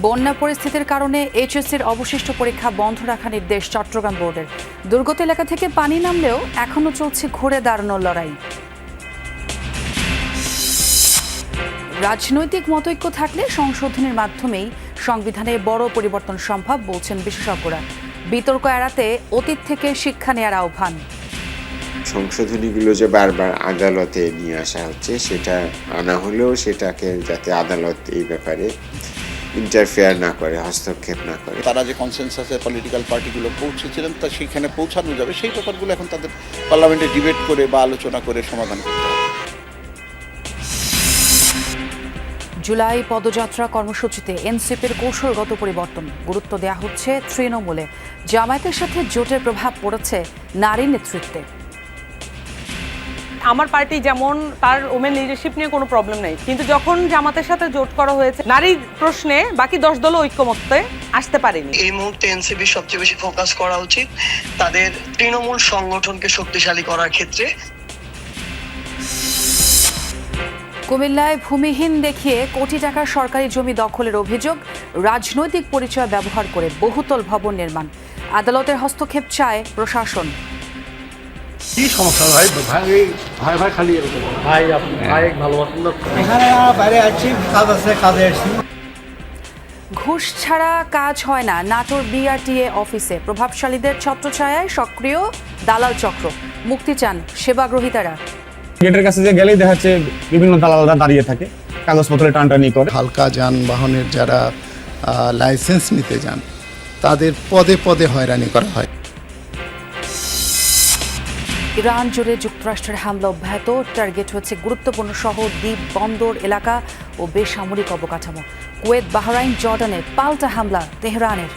বন্যা পরিস্থিতির কারণে এইচএসসির অবশিষ্ট পরীক্ষা বন্ধ রাখার নির্দেশ চট্টগ্রাম বোর্ডের। দুর্গত এলাকা থেকে পানি নামলেও এখনো চলছে ঘুরে দাঁড়ানোর লড়াই। রাজনৈতিক মতৈক্য থাকলে সংশোধনের মাধ্যমেই সংবিধানে বড় পরিবর্তন সম্ভব বলছেন বিশেষজ্ঞরা। বিতর্ক এড়াতে অতীত থেকে শিক্ষা নেওয়ার আহ্বান। সংশোধনীগুলো যে বারবার আদালতে নিয়ে আসা হচ্ছে, সেটা আনা হলেও সেটাকে যাতে আদালত এই ব্যাপারে ইন্টারফেয়ার না করে, হস্তক্ষেপ না করে। তারা যে কনসেনসাসে পলিটিক্যাল পার্টিগুলো পৌঁছেছিলেন তা সেখানে পৌঁছানো যাবে, সেই ব্যাপারগুলো এখন তাদের পার্লামেন্টে ডিবেট করে বা আলোচনা করে সমাধান করতে হবে। জুলাই পদযাত্রা কর্মসূচিতে এনসিপির কৌশলগত পরিবর্তন, গুরুত্ব দেওয়া হচ্ছে তৃণমূলে। জামায়াতের সাথে জোটের প্রভাব পড়েছে নারী নেতৃত্বে। আমার পার্টি যেমন তার ওমেন লিডারশিপ নিয়ে কোনো প্রবলেম নেই, কিন্তু যখন জামাতের সাথে জোট করা হয়েছে নারী প্রশ্নে বাকি 10 দলও ঐক্যমত্যে আসতে পারেনি। এই মুহূর্তে এনসিপি সবচেয়ে বেশি ফোকাস করা উচিত তাদের তৃণমূল সংগঠনকে শক্তিশালী করার ক্ষেত্রে। কুমিল্লায় ভূমিহীন দেখিয়ে কোটি টাকার সরকারি জমি দখলের অভিযোগ, রাজনৈতিক পরিচয় ব্যবহার করে বহুতল ভবন নির্মাণ। আদালতের হস্তক্ষেপ চায় প্রশাসন। কি সমস্যা ভাই? ভাই ভাই খালি ভাই ভাই ভালোবাসেন না? এখানে বাইরে আছি, কাজ আছে, কাজে আসছি। ঘুষ ছাড়া কাজ হয় না নাটোর বিআরটিএ অফিসে। প্রভাবশালীদের ছত্রছায়ায় সক্রিয় দালাল চক্র। মুক্তি চান সেবাগ্রহীতারা। গেটের কাছে যে গেলেই দেখা যাচ্ছে বিভিন্ন দালালরা দাঁড়িয়ে থাকে, কাগজপত্র টানটানি করে। হালকা যানবাহনের যারা লাইসেন্স নিতে যান তাদের পদে পদে হয়রানি করা হয়। ইরান জুড়ে যুক্তরাষ্ট্রের হামলা অব্যাহত। টার্গেট হচ্ছে গুরুত্বপূর্ণ শহর, দ্বীপ, বন্দর এলাকা ও বেসামরিক অবকাঠামো। কুয়েত, বাহরাইন, জর্ডানে পাল্টা হামলা তেহরানের।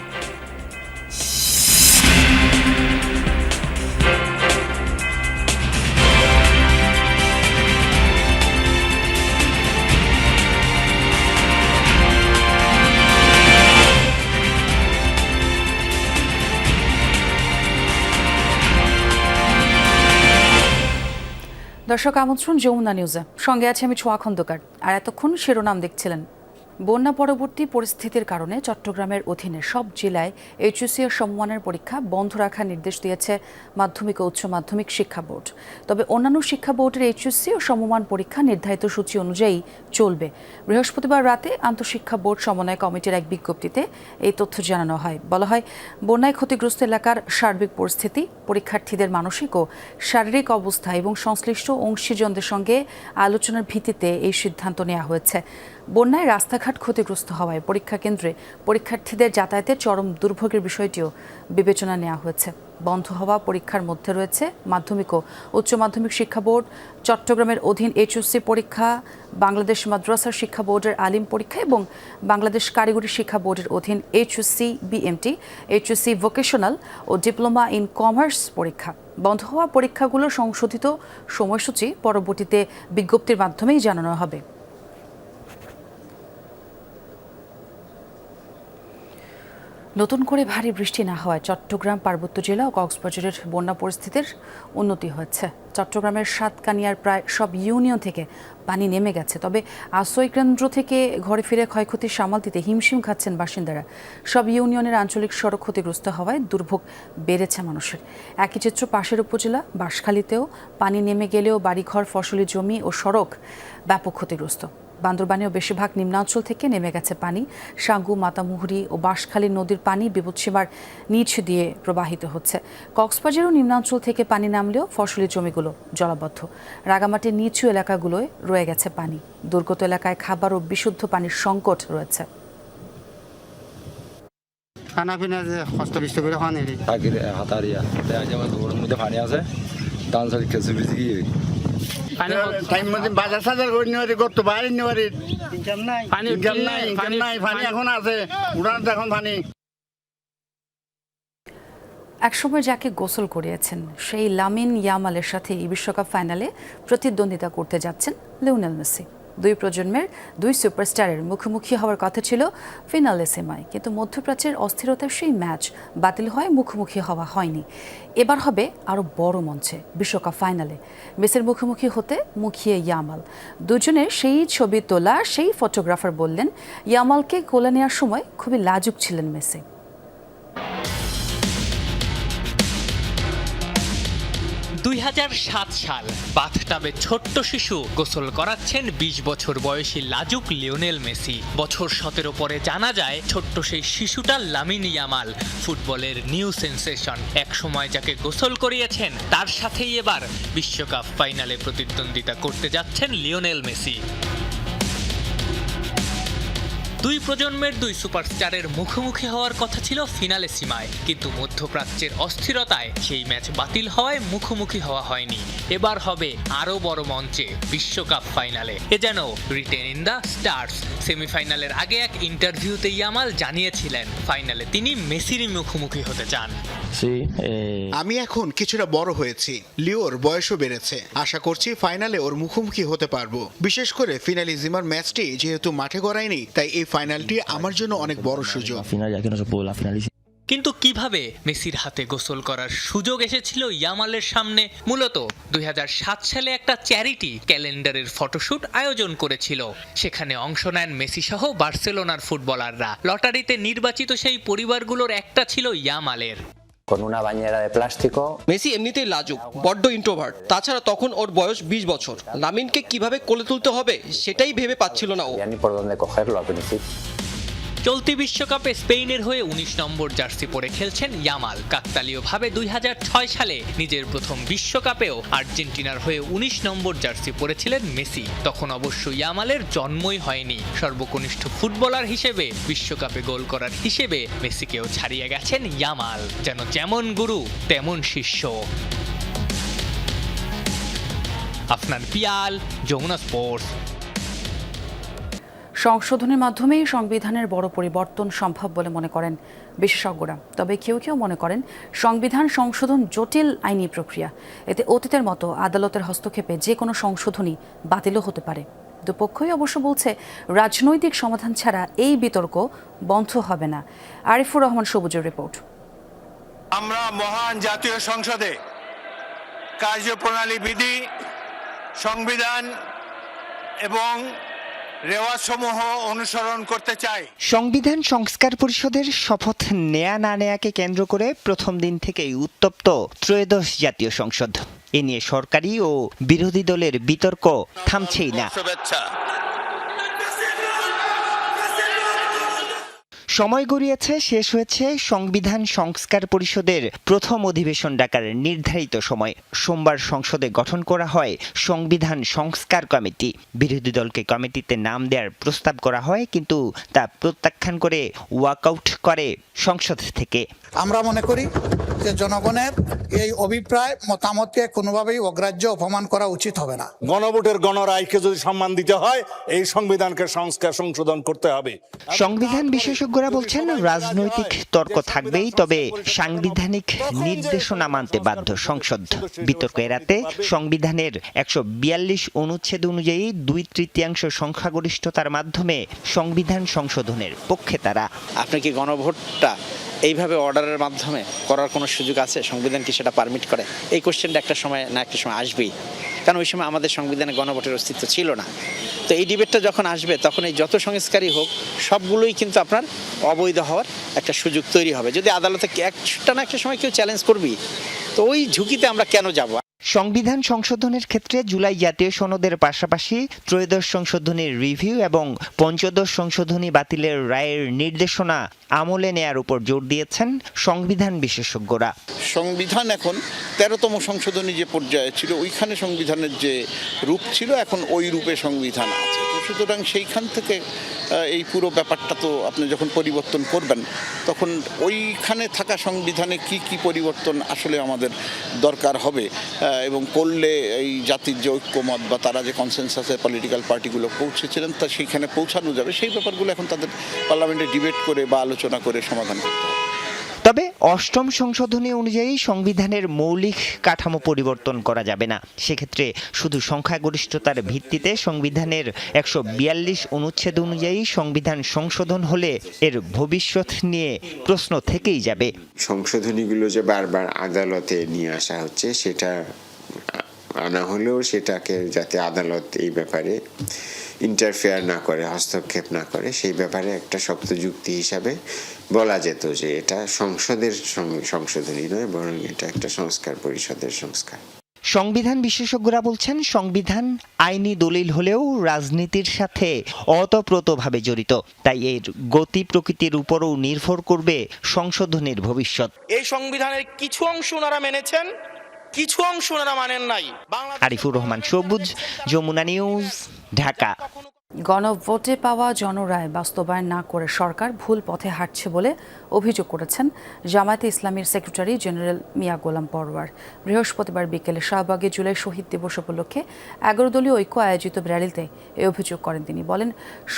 দর্শক আমন্ত্রণ যমুনা নিউজে, সঙ্গে আছে আমি ছোঁয়া খন্দকার। আর এতক্ষণ শিরোনাম দেখছিলেন। বন্যা পরবর্তী পরিস্থিতির কারণে চট্টগ্রামের অধীনে সব জেলায় এইচএসসি এর সমমানের পরীক্ষা বন্ধ রাখার নির্দেশ দিয়েছে মাধ্যমিক ও উচ্চ মাধ্যমিক শিক্ষা বোর্ড। তবে অন্যান্য শিক্ষা বোর্ডের এইচএসসি ও সমমান পরীক্ষা নির্ধারিত সূচি অনুযায়ী চলবে। বৃহস্পতিবার রাতে আন্তঃশিক্ষা বোর্ড সমন্বয় কমিটির এক বিজ্ঞপ্তিতে এই তথ্য জানানো হয়। বলা হয়, বন্যায় ক্ষতিগ্রস্ত এলাকার সার্বিক পরিস্থিতি, পরীক্ষার্থীদের মানসিক ও শারীরিক অবস্থা এবং সংশ্লিষ্ট অংশীজনদের সঙ্গে আলোচনার ভিত্তিতে এই সিদ্ধান্ত নেওয়া হয়েছে। বন্যায় রাস্তাঘাট ক্ষতিগ্রস্ত হওয়ায় পরীক্ষা কেন্দ্রে পরীক্ষার্থীদের যাতায়াতের চরম দুর্ভোগের বিষয়টিও বিবেচনা নেওয়া হয়েছে। বন্ধ হওয়া পরীক্ষার মধ্যে রয়েছে মাধ্যমিক ও উচ্চ মাধ্যমিক শিক্ষা বোর্ড, চট্টগ্রামের অধীন এইচএসসি পরীক্ষা, বাংলাদেশ মাদ্রাসা শিক্ষা বোর্ডের আলিম পরীক্ষা এবং বাংলাদেশ কারিগরি শিক্ষা বোর্ডের অধীন এইচএসসি বিএমটি, এইচএসসি ভোকেশনাল ও ডিপ্লোমা ইন কমার্স পরীক্ষা। বন্ধ হওয়া পরীক্ষাগুলোর সংশোধিত সময়সূচি পরবর্তীতে বিজ্ঞপ্তির মাধ্যমেই জানানো হবে। নতুন করে ভারী বৃষ্টি না হওয়ায় চট্টগ্রাম, পার্বত্য জেলা ও কক্সবাজারের বন্যা পরিস্থিতির উন্নতি হয়েছে। চট্টগ্রামের সাতকানিয়ার প্রায় সব ইউনিয়ন থেকে পানি নেমে গেছে। তবে আশ্রয়কেন্দ্র থেকে ঘরে ফিরে ক্ষয়ক্ষতি সামাল দিতে হিমশিম খাচ্ছেন বাসিন্দারা। সব ইউনিয়নের আঞ্চলিক সড়ক ক্ষতিগ্রস্ত হওয়ায় দুর্ভোগ বেড়েছে মানুষের। একই চিত্র পাশের উপজেলা বাঁশখালীতেও পানি নেমে গেলেও বাড়িঘর, ফসলি জমি ও সড়ক ব্যাপক ক্ষতিগ্রস্ত। বান্দরবানেও বেশিরভাগ নিম্নাঞ্চল থেকে নেমে গেছে পানি। সাঙ্গু, মাতামুহুরী ও বাঁশখালী নদীর পানি বিপদসীমার নিচ দিয়ে প্রবাহিত হচ্ছে। কক্সবাজারও নিম্নাঞ্চল থেকে পানি নামলেও ফসলি জমিগুলো জলাবদ্ধ। রাঙামাটির নিচু এলাকাগুলোয় রয়ে গেছে পানি। দুর্গত এলাকায় খাবার ও বিশুদ্ধ পানির সংকট রয়েছে। খানা পিনা যে কষ্ট বিষ্ট করে খাওয়া নেই হাতারিয়া যেমন ওর মধ্যে পানি আছে, ডান সাইড খেসে বেশি গিয়ে টাইম মধ্যে বাজার সাজার করে নিয়ে করতে পারি নিয়ে ইনকাম নাই পানি এখন আছে উড়ান এখন পানি। একসময় যাকে গোসল করিয়েছেন সেই লামিন ইয়ামালের সাথে এই বিশ্বকাপ ফাইনালে প্রতিদ্বন্দ্বিতা করতে যাচ্ছেন লিওনেল মেসি। দুই প্রজন্মের দুই সুপারস্টারের মুখোমুখি হওয়ার কথা ছিল ফিনালেসিমায়, কিন্তু মধ্যপ্রাচ্যের অস্থিরতার সেই ম্যাচ বাতিল হয়, মুখোমুখি হওয়া হয়নি। এবার হবে আরও বড় মঞ্চে, বিশ্বকাপ ফাইনালে। মেসির মুখোমুখি হতে মুখিয়ে ইয়ামাল। দুজনের সেই ছবি তোলা সেই ফটোগ্রাফার বললেন, ইয়ামালকে কোলে নেওয়ার সময় খুবই লাজুক ছিলেন মেসি। 2007 সাল, বাথটাবে ছোট্ট শিশু গোসল করাচ্ছেন 20 বছর বয়সী লাজুক লিওনেল মেসি। বছর 17 পরে জানা যায় ছোট্ট সেই শিশুটা লামিন ইয়ামাল, ফুটবলের নিউ সেন্সেশন। এক সময় যাকে গোসল করিয়েছেন তার সাথেই এবার বিশ্বকাপ ফাইনালে প্রতিদ্বন্দ্বিতা করতে যাচ্ছেন লিওনেল মেসি। দুই প্রজন্মের দুই সুপারস্টারের মুখোমুখি হওয়ার কথা ছিল ফিনালেসিমায়, কিন্তু মধ্যপ্রাচ্যের অস্থিরতায় সেই ম্যাচ বাতিল হওয়ায় মুখোমুখি হওয়া হয়নি। এবার হবে আরও বড় মঞ্চে, বিশ্বকাপ ফাইনালে। এ যেন রিটেন ইন দ্য স্টার্স। সেমিফাইনালের আগে এক ইন্টারভিউতে ইয়ামাল জানিয়েছিলেন ফাইনালে তিনি মেসিরই মুখোমুখি হতে চান। আমি এখন কিছুটা বড় হয়েছি, লিওর বয়সও বেড়েছে। আশা করছি ফাইনালে ওর মুখোমুখি হতে পারবো। বিশেষ করে ফিনালিজিমার ম্যাচটি যেহেতু মাঠে গড়ায়নি, তাই এই ফাইনালটি আমার জন্য অনেক বড় সুযোগ। কিন্তু কিভাবে মেসির হাতে গোসল করার সুযোগ এসেছিল ইয়ামালের সামনে? মূলত 2007 সালে একটা চ্যারিটি ক্যালেন্ডারের ফটোশুট আয়োজন করেছিল। সেখানে অংশ নেন মেসি সহ বার্সেলোনার ফুটবলাররা। লটারিতে নির্বাচিত সেই পরিবারগুলোর একটা ছিল ইয়ামালের। মেসি এমনিতেই লাজুক, বড্ড ইন্ট্রোভার্ট। তাছাড়া তখন ওর বয়স 20 বছর। লামিনকে কিভাবে কোলে তুলতে হবে সেটাই ভেবে পাচ্ছিল না ও। চলতি বিশ্বকাপে স্পেনের হয়ে 19 নম্বর জার্সি পরে খেলছেন ইয়ামাল। কাকতালীয়ভাবে 2006 সালে নিজের প্রথম বিশ্বকাপেও আর্জেন্টিনার হয়ে 19 নম্বর জার্সি পরেছিলেন মেসি। তখন অবশ্য ইয়ামালের জন্মই হয়নি। সর্বকনিষ্ঠ ফুটবলার হিসেবে বিশ্বকাপে গোল করার হিসেবে মেসিকেও ছাড়িয়ে গেছেন ইয়ামাল। যেন যেমন গুরু তেমন শিষ্য। আফনান পিয়াল, যমুনা স্পোর্টস। সংশোধনের মাধ্যমেই সংবিধানের বড় পরিবর্তন সম্ভব বলে মনে করেন বিশেষজ্ঞরা। তবে কেউ কেউ মনে করেন সংবিধান সংশোধন জটিল আইনি প্রক্রিয়া। এতে অতীতের মতো আদালতের হস্তক্ষেপে যে কোনো সংশোধনী বাতিলও হতে পারে। দুপক্ষই অবশ্য বলছে রাজনৈতিক সমাধান ছাড়া এই বিতর্ক বন্ধ হবে না। আরিফুর রহমান সবুজের রিপোর্ট। আমরা মহান জাতীয় সংসদে কার্যপ্রণালী বিধি, সংবিধান এবং রেওয়াজসমূহ অনুসরণ করতে চাই। সংবিধান সংস্কার পরিষদের শপথ নেয়া না নেয়াকে কেন্দ্র করে প্রথম দিন থেকেই উত্তপ্ত ত্রয়োদশ জাতীয় সংসদ। এ নিয়ে সরকারি ও বিরোধী দলের বিতর্ক থামছেই না। সময় গড়িয়েছে, শেষ হয়েছে সংবিধান সংস্কার পরিষদের প্রথম অধিবেশন ডাকার নির্ধারিত সময়। সোমবার সংসদে গঠন করা হয় সংবিধান সংস্কার কমিটি। বিরোধী দলকে কমিটিতে নাম দেওয়ার প্রস্তাব করা হয়, কিন্তু তা প্রত্যাখ্যান করে ওয়াকআউট করে সংসদ থেকে। আমরা মনে করি যে জনগণের এই অভিপ্রায় মতামতকে কোনোভাবেই অগ্রাহ্য অপমান করা উচিত হবে না। গণভোটের গণরায়কে যদি সম্মান দিতে হয়, এই সংবিধানকে সংশোধন করতে হবে। সংবিধান বিশেষজ্ঞরা বলছেন রাজনৈতিক তর্ক থাকবেই, তবে সাংবিধানিক নির্দেশনা মানতে বাধ্য সংসদ। বিতর্ক এড়াতে সংবিধানের 142 অনুচ্ছেদ অনুযায়ী 2/3 সংখ্যাগরিষ্ঠতার মাধ্যমে সংবিধান সংশোধনের পক্ষে তারা। আপনি কি গণভোটটা এইভাবে অর্ডারের মাধ্যমে করার কোনো সুযোগ আছে? সংবিধান কি সেটা পারমিট করে? এই কোশ্চেনটা একটা সময় আসবেই, কারণ ওই সময় আমাদের সংবিধানে গণভোটের অস্তিত্ব ছিল না। তো এই ডিবেটটা যখন আসবে, তখন এই যত সংস্কারই হোক সবগুলোই কিন্তু আপনার অবৈধ হওয়ার একটা সুযোগ তৈরি হবে। যদি আদালতে একটা না একটা সময় কেউ চ্যালেঞ্জ করবি, তো ওই ঝুঁকিতে আমরা কেন যাব? সংবিধান সংশোধনের ক্ষেত্রে জুলাই জাতীয় সনদের পাশাপাশি ত্রয়োদশ সংশোধনীর রিভিউ এবং পঞ্চদশ সংশোধনী বাতিলের রায়ের নির্দেশনা আমলে নেয়ার উপর জোর দিয়েছেন সংবিধান বিশেষজ্ঞরা। সংবিধান এখন 13তম সংশোধনী যে পর্যায়ে ছিল, ওইখানে সংবিধানের যে রূপ ছিল এখন ওই রূপে সংবিধান আছে। তো সুতরাং সেইখান থেকে এই পুরো ব্যাপারটা তো আপনি যখন পরিবর্তন করবেন, তখন ওইখানে থাকা সংবিধানে কি কি পরিবর্তন আসলে আমাদের দরকার হবে এবং করলে এই জাতির যে ঐক্যমত বা তারা যে কনসেনসাসে পলিটিক্যাল পার্টিগুলো পৌঁছেছিলেন তা সেইখানে পৌঁছানো যাবে, সেই ব্যাপারগুলো এখন তাদের পার্লামেন্টে ডিবেট করে বা আলোচনা করে সমাধান করতে হবে। তবে অষ্টম সংশোধনী অনুযায়ী সংবিধানের মৌলিক কাঠামো পরিবর্তন করা যাবে না। সেক্ষেত্রে শুধু সংখ্যাগরিষ্ঠতার ভিত্তিতে সংবিধানের 142 অনুচ্ছেদ অনুযায়ী সংবিধান সংশোধন হলে এর ভবিষ্যৎ নিয়ে প্রশ্ন থেকেই যাবে। সংশোধনীগুলো যে বারবার আদালতে নিয়ে আসা হচ্ছে, সেটা আনা হলেও সেটাকে যাতে আদালত এই ব্যাপারে ইন্টারফেয়ার না করে, হস্তক্ষেপ না করে, সেই ব্যাপারে একটা শক্ত যুক্তি হিসাবে বলা যেত যে এটা সংসদের সংশোধনী নয়, বরং এটা একটা সংস্কার পরিষদের সংস্কার। সংবিধান বিশেষজ্ঞরা বলছেন সংবিধান আইনি দলিল হলেও রাজনীতির সাথে ওতপ্রোতভাবে জড়িত, তাই এর গতি প্রকৃতির উপরও নির্ভর করবে সংশোধনের ভবিষ্যৎ। এই সংবিধানের কিছু অংশ ওনারা মেনেছেন, কিছু অংশ ওনারা মানেন নাই। আরিফুর রহমান সবুজ, যমুনা নিউজ, ঢাকা। গণভোটে পাওয়া জনরায় বাস্তবায়ন না করে সরকার ভুল পথে হাঁটছে বলে অভিযোগ করেছেন জামায়াতে ইসলামীর সেক্রেটারি জেনারেল মিয়া গোলাম পরওয়ার। বৃহস্পতিবার বিকেলে শাহবাগে জুলাই শহীদ দিবস উপলক্ষে 11 দলীয় ঐক্য আয়োজিত র্যালিতে এই অভিযোগ করেন তিনি। বলেন,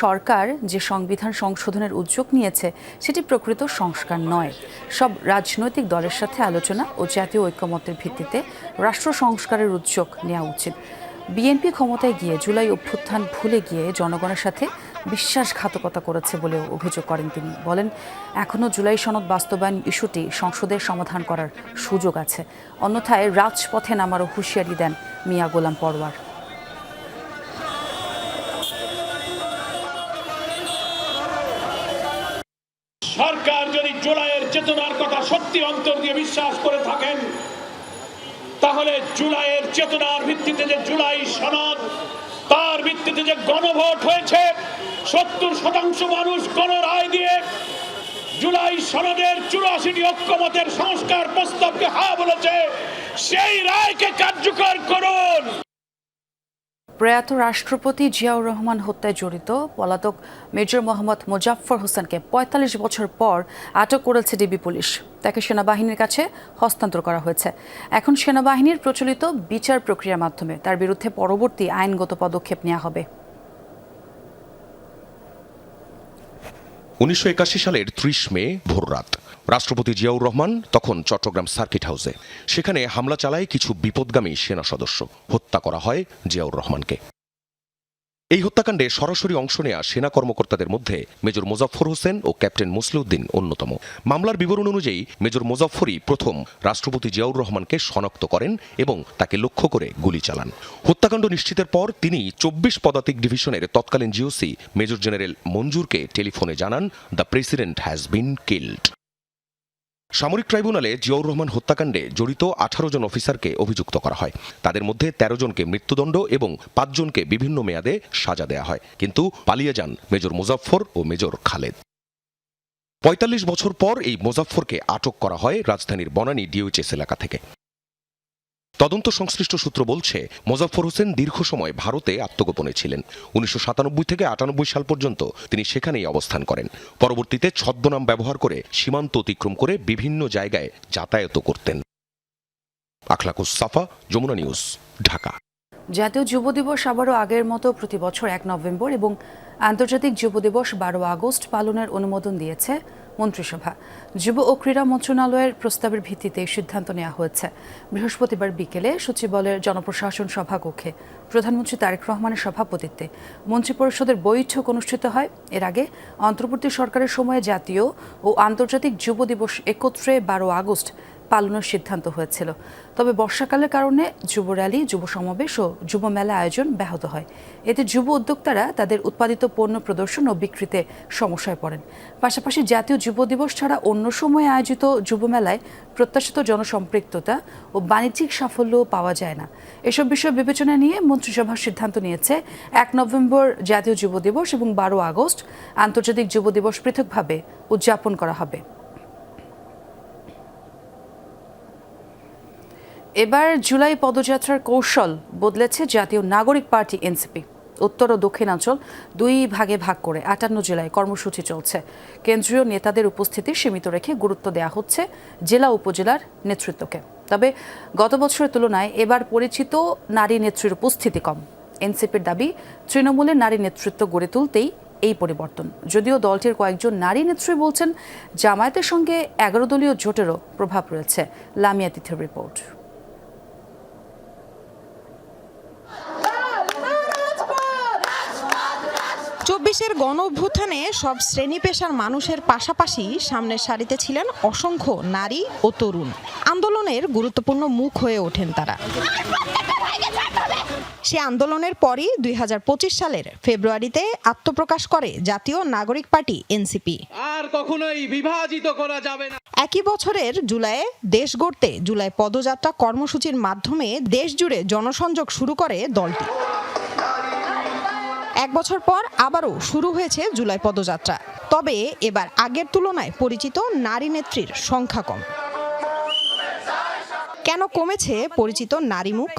সরকার যে সংবিধান সংশোধনের উদ্যোগ নিয়েছে সেটি প্রকৃত সংস্কার নয়। সব রাজনৈতিক দলের সাথে আলোচনা ও জাতীয় ঐক্যমত্যের ভিত্তিতে রাষ্ট্র সংস্কারের উদ্যোগ নেওয়া উচিত। বিএনপি ক্ষমতায় গিয়ে জুলাই অভ্যুত্থান ভুলে গিয়ে জনগণের সাথে বিশ্বাসঘাতকতা করেছে বলেও অভিযোগ করেন তিনি। বলেন, এখনও জুলাই সনদ বাস্তবায়ন ইস্যুটি সংসদের সমাধান করার সুযোগ আছে, অন্যথায় রাজপথে নামারও হুঁশিয়ারি দেন মিয়া গোলাম পরওয়ার। সরকার যদি জুলাইয়ের চেতনার কথা সত্যি অন্তর দিয়ে বিশ্বাস করে থাকেন, তাহলে জুলাইয়ের চেতনার ভিত্তিতে যে জুলাই সনদ, তার ভিত্তিতে যে গণভোট হয়েছে, 70% মানুষ গণরায় দিয়ে জুলাই সনদের 84টি ঐক্যমতের সংস্কার প্রস্তাবকে হ্যাঁ বলেছে, সেই রায়কে কার্যকর করুন। প্রয়াত রাষ্ট্রপতি জিয়াউর রহমান হত্যায় জড়িত পলাতক মেজর মোহাম্মদ মোজাফফর হোসেনকে ৪৫ বছর পর আটক করেছে ডিবি পুলিশ। তাকে সেনাবাহিনীর কাছে হস্তান্তর করা হয়েছে। এখন সেনাবাহিনীর প্রচলিত বিচার প্রক্রিয়ার মাধ্যমে তার বিরুদ্ধে পরবর্তী আইনগত পদক্ষেপ নেওয়া হবে। ১৯৮১ সালের ৩০ মে ভোররাত রাষ্ট্রপতি জিয়াউর রহমান তখন চট্টগ্রাম সার্কিট হাউসে। সেখানে হামলা চালায় কিছু বিপদগামী সেনা সদস্য। হত্যা করা হয় জিয়াউর রহমানকে। এই হত্যাকাণ্ডে সরাসরি অংশ নেয়া সেনা কর্মকর্তাদের মধ্যে মেজর মোজাফফর হোসেন ও ক্যাপ্টেন মুসলিউদ্দিন অন্যতম। মামলার বিবরণ অনুযায়ী মেজর মোজাফফরই প্রথম রাষ্ট্রপতি জিয়াউর রহমানকে শনাক্ত করেন এবং তাকে লক্ষ্য করে গুলি চালান। হত্যাকাণ্ড নিশ্চিতের পর তিনি ২৪ পদাতিক ডিভিশনের তৎকালীন জিওসি মেজর জেনারেল মঞ্জুরকে টেলিফোনে জানান, the president has been killed. সামরিক ট্রাইব্যুনালে জিয়াউর রহমান হত্যাকাণ্ডে জড়িত 18 জন অফিসারকে অভিযুক্ত করা হয়। তাদের মধ্যে 13 জনকে মৃত্যুদণ্ড এবং 5 জনকে বিভিন্ন মেয়াদে সাজা দেয়া হয়, কিন্তু পালিয়ে যান মেজর মোজাফফর ও মেজর খালেদ। ৪৫ বছর পর এই মোজাফফরকে আটক করা হয় রাজধানীর বনানী ডিওএইচএস এলাকা থেকে। তদন্ত সংশ্লিষ্ট সূত্র বলছে, মোজাফফর হোসেন দীর্ঘ সময় ভারতে আত্মগোপনে ছিলেন। 1997 থেকে 98 সাল পর্যন্ত তিনি সেখানেই অবস্থান করেন। পরবর্তীতে ছদ্মনাম ব্যবহার করে সীমান্ত অতিক্রম করে বিভিন্ন জায়গায় যাতায়াত করতেন। আখলাকুস সাফা, যমুনা নিউজ, ঢাকা। জাতীয় যুব দিবস আবারও আগের মতো প্রতি বছর 1 নভেম্বর এবং আন্তর্জাতিক যুব দিবস 12 আগস্ট পালনের অনুমোদন দিয়েছে মন্ত্রিসভা। যুব ও ক্রীড়া মন্ত্রণালয়ের প্রস্তাবের ভিত্তিতে সিদ্ধান্ত নেওয়া হয়েছে। বৃহস্পতিবার বিকেলে সচিবালয়ের জনপ্রশাসন সভাকক্ষে প্রধানমন্ত্রী তারেক রহমানের সভাপতিত্বে মন্ত্রিপরিষদের বৈঠক অনুষ্ঠিত হয়। এর আগে অন্তর্বর্তী সরকারের সময়ে জাতীয় ও আন্তর্জাতিক যুব দিবস একত্রে 12 আগস্ট পালনের সিদ্ধান্ত হয়েছিল। তবে বর্ষাকালের কারণে যুব র্যালি, যুব সমাবেশ ও যুব মেলা আয়োজন ব্যাহত হয়। এতে যুব উদ্যোক্তারা তাদের উৎপাদিত পণ্য প্রদর্শন ও বিক্রিতে সমস্যায় পড়েন। পাশাপাশি জাতীয় যুব দিবস ছাড়া অন্য সময়ে আয়োজিত যুব মেলায় প্রত্যাশিত জনসম্পৃক্ততা ও বাণিজ্যিক সাফল্য পাওয়া যায় না। এসব বিষয় বিবেচনা নিয়ে মন্ত্রিসভা সিদ্ধান্ত নিয়েছে 1 নভেম্বর জাতীয় যুব দিবস এবং 12 আগস্ট আন্তর্জাতিক যুব দিবস পৃথকভাবে উদযাপন করা হবে। এবার জুলাই পদযাত্রার কৌশল বদলেছে জাতীয় নাগরিক পার্টি এনসিপি। উত্তর ও দক্ষিণাঞ্চল 2 ভাগে ভাগ করে 58 জেলায় কর্মসূচি চলছে। কেন্দ্রীয় নেতাদের উপস্থিতি সীমিত রেখে গুরুত্ব দেওয়া হচ্ছে জেলা উপজেলার নেতৃত্বকে। তবে গত বছরের তুলনায় এবার পরিচিত নারী নেত্রীর উপস্থিতি কম। এনসিপির দাবি, তৃণমূলের নারী নেতৃত্ব গড়ে তুলতেই এই পরিবর্তন। যদিও দলটির কয়েকজন নারী নেত্রী বলছেন জামায়াতের সঙ্গে 11 দলীয় জোটেরও প্রভাব রয়েছে। লামিয়া তিথির রিপোর্ট। 24-এর গণ অভ্যুত্থানে সব শ্রেণী পেশার মানুষের পাশাপাশি সামনের সারিতে ছিলেন অসংখ্য নারী ও তরুণ। আন্দোলনের গুরুত্বপূর্ণ মুখ হয়ে ওঠেন তারা। সে আন্দোলনের পরই 2025 সালের ফেব্রুয়ারিতে আত্মপ্রকাশ করে জাতীয় নাগরিক পার্টি এনসিপি। আর কখনোই বিভাজিত করা যাবে না। একই বছরের জুলাইয়ে দেশ গড়তে জুলাই পদযাত্রা কর্মসূচির মাধ্যমে দেশ জুড়ে জনসংযোগ শুরু করে দলটি। এক বছর পর আবারও শুরু হয়েছে জুলাই পদযাত্রা। তবে এবার আগের তুলনায় পরিচিত নারী নেত্রীর সংখ্যা কম। কেন কমেছে পরিচিত নারী মুখ?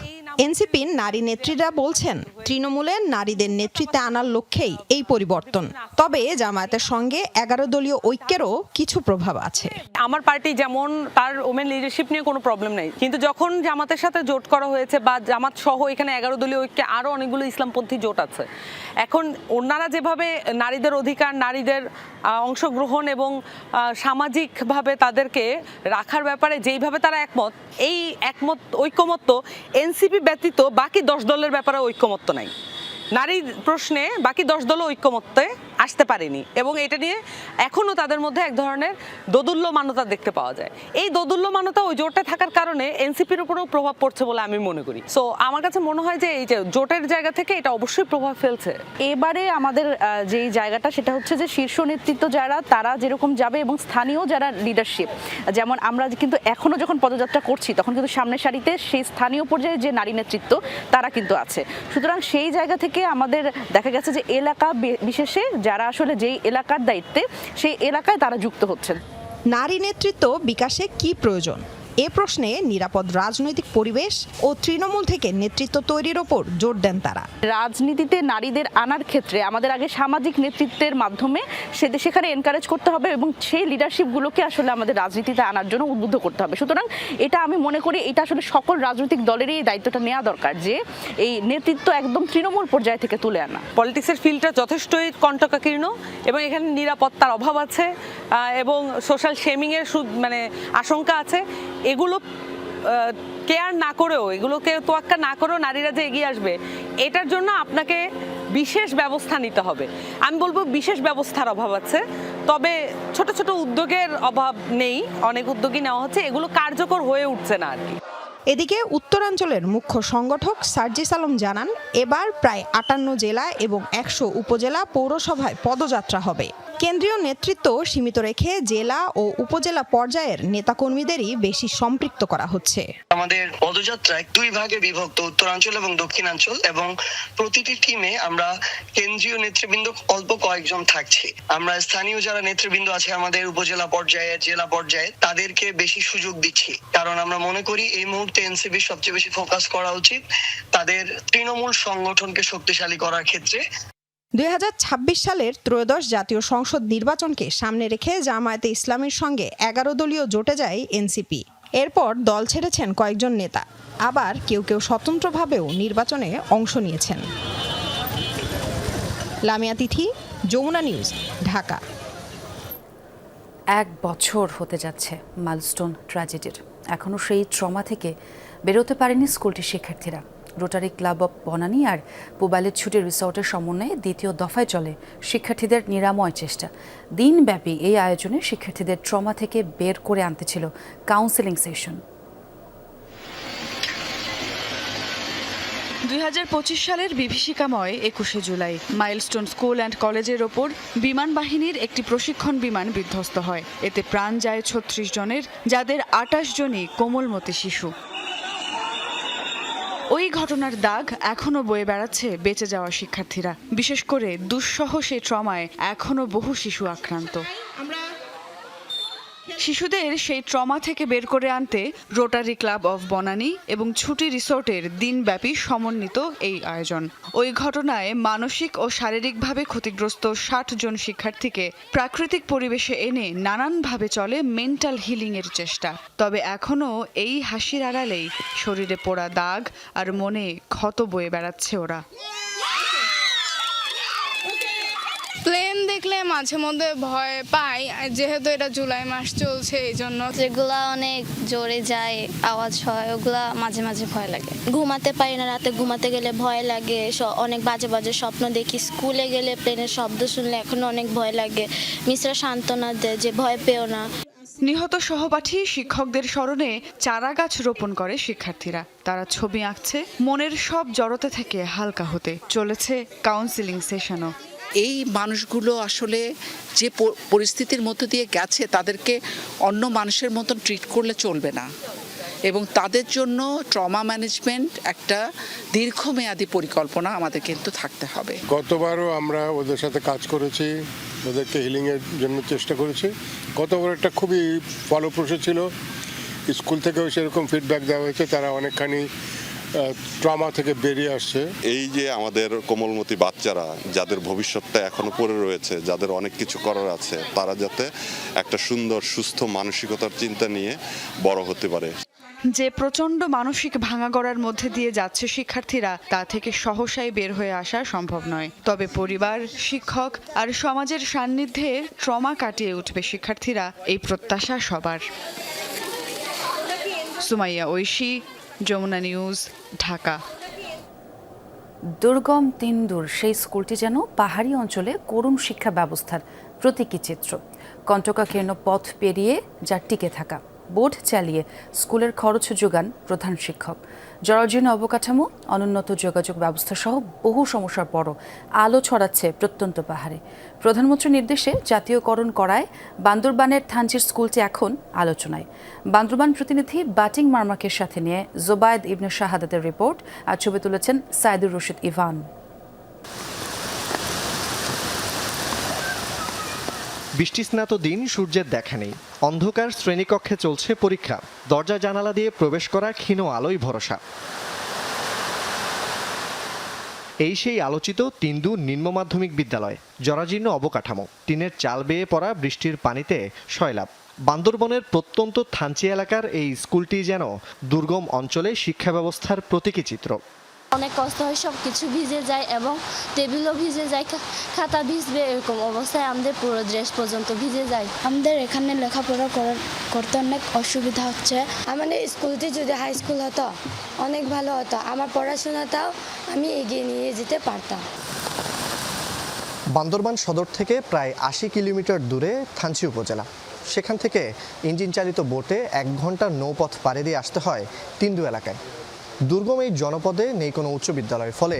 এনসিপির নারী নেত্রীরা বলছেন তৃণমূলের নারীদের নেতৃত্বে আনার লক্ষ্যেই এই পরিবর্তন। তবে জামায়াতের সঙ্গে 11 দলীয় ঐক্যেরও কিছু প্রভাব আছে। আমার পার্টি যেমন তার ওমেন লিডারশিপ নিয়ে কোনো প্রবলেম নেই, কিন্তু যখন জামাতের সাথে জোট করা হয়েছে বা জামাত সহ এখানে 11 দলীয় ঐক্যে আরও অনেকগুলো ইসলামপন্থী জোট আছে, এখন ওনারা যেভাবে নারীদের অধিকার, নারীদের অংশগ্রহণ এবং সামাজিকভাবে তাদেরকে রাখার ব্যাপারে যেইভাবে তারা একমত, এই ঐকমত্য এনসিপি ব্যতীত বাকি 10 দলের ব্যাপারে ঐকমত্য নাই। নারী প্রশ্নে বাকি 10 দল ঐকমত্যে আসতে পারেনি এবং এটা নিয়ে এখনও তাদের মধ্যে এক ধরনের দোদুল্যমানতা দেখতে পাওয়া যায়। এই দোদুল্যমানতা ওই জোটে থাকার কারণে এনসিপির উপরেও প্রভাব পড়ছে বলে আমি মনে করি। সো আমার কাছে মনে হয় যে এই যে জোটের জায়গা থেকে এটা অবশ্যই প্রভাব ফেলছে। এবারে আমাদের যেই জায়গাটা সেটা হচ্ছে যে শীর্ষ নেতৃত্ব যারা তারা যেরকম যাবে এবং স্থানীয় যারা লিডারশিপ, যেমন আমরা কিন্তু এখনও যখন পদযাত্রা করছি তখন কিন্তু সামনের সারিতে সেই স্থানীয় পর্যায়ে যে নারী নেতৃত্ব তারা কিন্তু আছে। সুতরাং সেই জায়গা থেকে আমাদের দেখা গেছে যে এলাকা বিশেষে যারা আসলে যেই এলাকার দায়িত্বে সেই এলাকায় তারা যুক্ত হচ্ছেন। নারী নেতৃত্ব বিকাশে কি প্রয়োজন? এ প্রশ্নে নিরাপদ রাজনৈতিক পরিবেশ ও তৃণমূল থেকে নেতৃত্ব তৈরির ওপর জোর দেন তারা। রাজনীতিতে নারীদের আনার ক্ষেত্রে আমাদের আগে সামাজিক নেতৃত্বের মাধ্যমে সেখানে এনকারেজ করতে হবে এবং সেই লিডারশিপগুলোকে আসলে আমাদের রাজনীতিতে আনার জন্য উদ্বুদ্ধ করতে হবে। সুতরাং এটা আমি মনে করি এটা আসলে সকল রাজনৈতিক দলেরই এই দায়িত্বটা নেওয়া দরকার যে এই নেতৃত্ব একদম তৃণমূল পর্যায় থেকে তুলে আনা। পলিটিক্সের ফিল্ডটা যথেষ্টই কণ্টকাকীর্ণ এবং এখানে নিরাপত্তার অভাব আছে এবং সোশ্যাল শেমিংয়ের মানে আশঙ্কা আছে। এগুলো কেয়ার না করেও, এগুলোকে তোয়াক্কা না করেও নারীরা যে এগিয়ে আসবে এটার জন্য আপনাকে বিশেষ ব্যবস্থা নিতে হবে। আমি বলবো বিশেষ ব্যবস্থার অভাব আছে, তবে ছোট ছোট উদ্যোগের অভাব নেই, অনেক উদ্যোগই নেওয়া হচ্ছে, এগুলো কার্যকর হয়ে উঠছে না আর কি। এদিকে উত্তরাঞ্চলের মুখ্য সংগঠক সার্জিস আলম জানান এবার প্রায় 58 জেলা এবং 100 উপজেলা পৌরসভায় পদযাত্রা হবে। কেন্দ্রীয় নেতৃত্ব সীমিত রেখে জেলা ও উপজেলা পর্যায়ের নেতাকর্মীদেরই বেশি সম্পৃক্ত করা হচ্ছে। আমাদের পদযাত্রায় 2 ভাগে বিভক্ত, উত্তরাঞ্চল এবং দক্ষিণাঞ্চল, এবং প্রতিটি টিমে আমরা কেন্দ্রীয় নেতৃবৃন্দ অল্প কয়েকজন থাকছি। আমরা স্থানীয় যারা নেতৃবৃন্দ আছে আমাদের উপজেলা পর্যায়ে, জেলা পর্যায়ে, তাদেরকে বেশি সুযোগ দিচ্ছি, কারণ আমরা মনে করি এই মুহূর্তে এনসিপি সবচেয়ে বেশি ফোকাস করা উচিত তাদের তৃণমূল সংগঠনকে শক্তিশালী করার ক্ষেত্রে। 2026 সালের ত্রয়োদশ জাতীয় সংসদ নির্বাচনকে সামনে রেখে জামায়াতে ইসলামীর সঙ্গে 11 দলীয় জোটে যায় এনসিপি। এরপর দল ছেড়েছেন কয়েকজন নেতা, আবার কেউ কেউ স্বতন্ত্রভাবেও নির্বাচনে অংশ নিয়েছেন। লামিয়া তিথি, যমুনা নিউজ, ঢাকা। 1 বছর হতে যাচ্ছে মাইলস্টোন ট্র্যাজেডির। এখনও সেই ট্রমা থেকে বেরোতে পারেনি স্কুলটির শিক্ষার্থীরা। রোটারি ক্লাব অব বনানী আর পুবাইলের ছুটি রিসোর্টের সমন্বয়ে 2য় দফায় চলে শিক্ষার্থীদের নিরাময় চেষ্টা। দিনব্যাপী এই আয়োজনে শিক্ষার্থীদের ট্রমা থেকে বের করে আনতে ছিল কাউন্সেলিং সেশন। 2025 সালের বিভীষিকাময় 21শে জুলাই মাইলস্টোন স্কুল অ্যান্ড কলেজের ওপর বিমান বাহিনীর একটি প্রশিক্ষণ বিমান বিধ্বস্ত হয়। এতে প্রাণ যায় 36 জনের, যাদের 28 জনই কোমলমতি শিশু। ওই ঘটনার দাগ এখনো বয়ে বেড়াচ্ছে বেঁচে যাওয়া শিক্ষার্থীরা। বিশেষ করে দুঃসহ সেই ট্রমায় এখনো বহু শিশু আক্রান্ত। শিশুদের সেই ট্রমা থেকে বের করে আনতে রোটারি ক্লাব অফ বনানী এবং ছুটি রিসোর্টের দিনব্যাপী সমন্বিত এই আয়োজন। ওই ঘটনায় মানসিক ও শারীরিকভাবে ক্ষতিগ্রস্ত 60 জন শিক্ষার্থীকে প্রাকৃতিক পরিবেশে এনে নানানভাবে চলে মেন্টাল হিলিংয়ের চেষ্টা। তবে এখনও এই হাসির আড়ালেই শরীরে পোড়া দাগ আর মনে ক্ষত বয়ে বেড়াচ্ছে ওরা। প্লেন দেখলে মাঝে মধ্যে ভয় পাই, যেহেতু এটা জুলাই মাস চলছে এই জন্য। যেগুলা অনেক জোরে যায়, আওয়াজ হয়, ওগুলা মাঝে মাঝে ভয় লাগে। ঘুমাতে পারি না, রাতে ঘুমাতে গেলে ভয় লাগে, অনেক বাজে বাজে স্বপ্ন দেখি। স্কুলে গেলে প্লেনের শব্দ শুনলে এখনো অনেক ভয় লাগে। মিসরা সান্ত্বনা দেয় যে ভয় পেও না। নিহত সহপাঠী শিক্ষকদের স্মরণে চারা গাছ রোপণ করে শিক্ষার্থীরা। তারা ছবি আঁকছে মনের সব জড়তা থেকে হালকা হতে। চলেছে কাউন্সেলিং সেশনও। এই মানুষগুলো আসলে যে পরিস্থিতির মধ্য দিয়ে গেছে তাদেরকে অন্য মানুষের মতন ট্রিট করলে চলবে না, এবং তাদের জন্য ট্রমা ম্যানেজমেন্ট একটা দীর্ঘমেয়াদী পরিকল্পনা আমাদের কিন্তু থাকতে হবে। গতবারও আমরা ওদের সাথে কাজ করেছি, ওদেরকে হিলিংয়ের জন্য চেষ্টা করেছি। গতবার একটা খুবই ফলপ্রসূ ছিল। স্কুল থেকেও সেরকম ফিডব্যাক দেওয়া হয়েছে, তারা অনেকখানি ট্রমা থেকে বেরিয়ে আসছে। এই যে আমাদের কোমলমতি বাচ্চারা যাদের ভবিষ্যৎটা এখনো পড়ে রয়েছে, যাদের অনেক কিছু করার আছে, তারা যাতে একটা সুন্দর সুস্থ মানসিকতার চিন্তা নিয়ে বড় হতে পারে। যে প্রচণ্ড মানসিক ভাঙাগড়ার মধ্যে দিয়ে যাচ্ছে শিক্ষার্থীরা, তা থেকে সহসাই বের হয়ে আসা সম্ভব নয়। তবে পরিবার, শিক্ষক আর সমাজের সান্নিধ্যে ট্রমা কাটিয়ে উঠবে শিক্ষার্থীরা, এই প্রত্যাশা সবার। সুমাইয়া ঐশী, যমুনা নিউজ, ঢাকা। দুর্গম তিনদুর সেই স্কুলটি যেন পাহাড়ি অঞ্চলে করুণ শিক্ষা ব্যবস্থার প্রতীকী চিত্র। কণ্টকাকীর্ণ পথ পেরিয়ে যা টিকে থাকা, বোট চালিয়ে স্কুলের খরচ যোগান প্রধান শিক্ষক। জরাজীর্ণ অবকাঠামো, অনুন্নত যোগাযোগ ব্যবস্থা সহ বহু সমস্যার পরও আলো ছড়াচ্ছে প্রত্যন্ত পাহাড়ে। প্রধানমন্ত্রীর নির্দেশে জাতীয়করণ করায় বান্দরবানের থানচির স্কুলটি এখন আলোচনায়। বান্দরবান প্রতিনিধি বাটিং মার্মাকের সাথে নিয়ে জোবায়েদ ইবনে শাহাদাতের রিপোর্ট আর ছবি তুলেছেন সাইদুর রশিদ ইভান। বৃষ্টিস্নাত দিন, সূর্যের দেখা নেই, অন্ধকার শ্রেণীকক্ষে চলছে পরীক্ষা। দরজা জানালা দিয়ে প্রবেশ করা ক্ষীণ আলোই ভরসা। এই সেই আলোচিত তিনদু নিম্ন মাধ্যমিক বিদ্যালয়। জরাজীর্ণ অবকাঠামো, টিনের চাল বেয়ে পড়া বৃষ্টির পানিতে সয়লাব। বান্দরবনের প্রত্যন্ত থানচি এলাকার এই স্কুলটি যেন দুর্গম অঞ্চলে শিক্ষা ব্যবস্থার প্রতীকী চিত্র। অনেক কষ্ট হয়, সব কিছু ভিজে যায় এবং টেবিলও ভিজে যায়, খাতা ভিজবে, এরকম অবস্থায় আমাদের পুরো ড্রেস পর্যন্ত ভিজে যায়। আমাদের এখানে লেখাপড়া করতে অনেক অসুবিধা হচ্ছে। আমাদের স্কুলটি যদি হাই স্কুল হতো অনেক ভালো হতো, আমার পড়াশোনাটাও আমি এগিয়ে নিয়ে যেতে পারতাম। বান্দরবান সদর থেকে প্রায় ৮০ কিলোমিটার দূরে থানচি উপজেলা। সেখান থেকে ইঞ্জিন চালিত বোটে ১ ঘন্টার নৌপথ পাড়ি দিয়ে আসতে হয় তিনদু এলাকায়। দুর্গম এই জনপদে নেই কোনো উচ্চ বিদ্যালয়, ফলে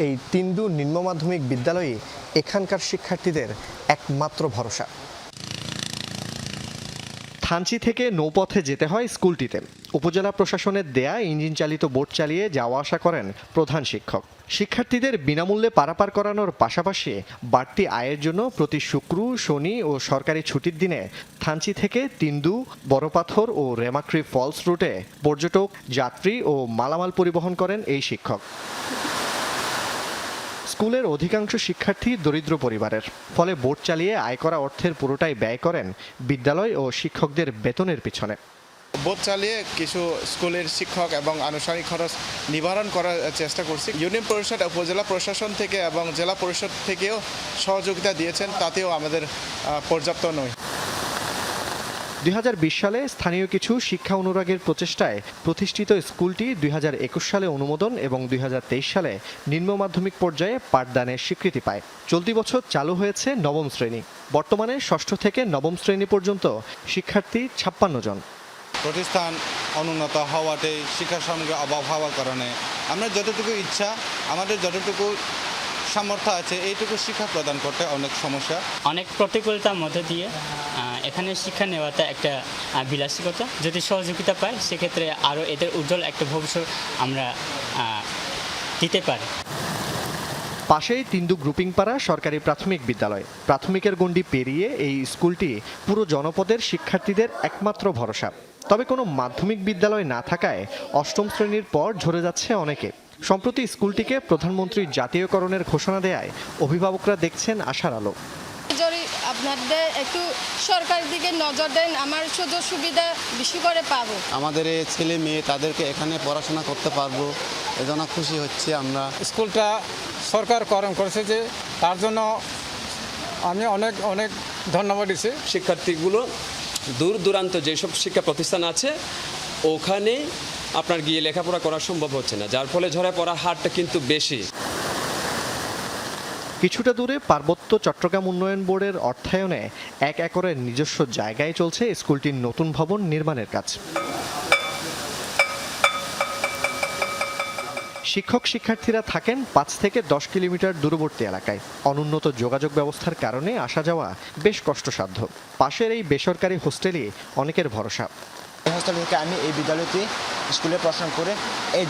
এই তিনদু নিম্ন মাধ্যমিক বিদ্যালয়ই এখানকার শিক্ষার্থীদের একমাত্র ভরসা। থানচি থেকে নৌপথে যেতে হয় স্কুলটিতে। উপজেলা প্রশাসনের দেয়া ইঞ্জিন চালিত বোট চালিয়ে যাওয়া আসা করেন প্রধান শিক্ষক। শিক্ষার্থীদের বিনামূল্যে পারাপার করানোর পাশাপাশি বাড়তি আয়ের জন্য প্রতি শুক্র, শনি ও সরকারি ছুটির দিনে থানচি থেকে তিনদু, বড়পাথর ও রেমাক্রি ফলস রুটে পর্যটক, যাত্রী ও মালামাল পরিবহন করেন এই শিক্ষক। স্কুলের অধিকাংশ শিক্ষার্থী দরিদ্র পরিবারের, ফলে বোট চালিয়ে আয় করা অর্থের পুরোটাই ব্যয় করেন বিদ্যালয় ও শিক্ষকদের বেতনের পিছনে। বোট চালিয়ে কিছু স্কুলের শিক্ষক এবং আনুষ্ঠানিক খরচ নিবারণ করার চেষ্টা করছি। ইউনিয়ন পরিষদ, উপজেলা প্রশাসন থেকে এবং জেলা পরিষদ থেকেও সহযোগিতা দিয়েছেন, তাতেও আমাদের পর্যাপ্ত নয়। ২০২০ সালে স্থানীয় কিছু শিক্ষা অনুরাগের প্রচেষ্টায় প্রতিষ্ঠিত স্কুলটি ২০২১ সালে অনুমোদন এবং ২০২৩ সালে নিম্ন মাধ্যমিক পর্যায়ে পাঠদানের স্বীকৃতি পায়। চলতি বছর চালু হয়েছে নবম শ্রেণী। বর্তমানে ষষ্ঠ থেকে নবম শ্রেণী পর্যন্ত শিক্ষার্থী ৫৬ জন। প্রতিষ্ঠান অনুন্নত হওয়াতে শিক্ষা সামগ্রীর অভাব হওয়ার কারণে আমরা যতটুকু ইচ্ছা, আমাদের যতটুকু সামর্থ্য আছে এইটুকু শিক্ষা প্রদান করতে অনেক সমস্যা, অনেক প্রতিকূলতার মধ্যে দিয়ে এখানে শিক্ষা নেওয়াটা একটা বিলাসিকতা। যদি সহযোগিতা পাই সেক্ষেত্রে আরও এদের উজ্জ্বল একটা ভবিষ্যৎ আমরা দিতে পারি। পাশেই তিনদু গ্রুপিং পাড়া সরকারি প্রাথমিক বিদ্যালয়। প্রাথমিকের গণ্ডি পেরিয়ে এই স্কুলটি পুরো জনপদের শিক্ষার্থীদের একমাত্র ভরসা। তবে কোনো মাধ্যমিক বিদ্যালয় না থাকায় অষ্টম শ্রেণীর পর ঝরে যাচ্ছে অনেকে। সম্প্রতি স্কুলটিকে প্রধানমন্ত্রীর জাতীয়করণের ঘোষণা দেয়ায় অভিভাবকরা দেখছেন আশার আলো। যদি আপনাদের একটু সরকার দিকে নজর দেন, আমার সুযোগ সুবিধা বেশি করে পাবো। আমাদের এই ছেলে মেয়ে তাদেরকে এখানে পড়াশোনা করতে পারবো, এজন্য খুশি হচ্ছে আমরা। স্কুলটা সরকার করণ করেছে যে তার জন্য আমি অনেক অনেক ধন্যবাদ দিচ্ছি। শিক্ষার্থীগুলো দূর দূরান্ত যেসব শিক্ষা প্রতিষ্ঠান আছে ওখানে আপনার গিয়ে লেখাপড়া করা সম্ভব হচ্ছে না, যার ফলে ঝরে পড়ার হারটা কিন্তু বেশি। কিছুটা দূরে পার্বত্য চট্টগ্রাম উন্নয়ন বোর্ডের অর্থায়নে 1 একরের নিজস্ব জায়গায় চলছে স্কুলটির নতুন ভবন নির্মাণের কাজ। শিক্ষক শিক্ষার্থীরা থাকেন 5 থেকে 10 কিলোমিটার দূরবর্তী এলাকায়। অনুন্নত যোগাযোগ ব্যবস্থার কারণে আসা যাওয়া বেশ কষ্টসাধ্য। পাশের এই বেসরকারি হোস্টেলে অনেকের ভরসা। হোস্টেল থেকে আমি এই বিদ্যালয়তে স্কুলে পড়াশোনা করে এই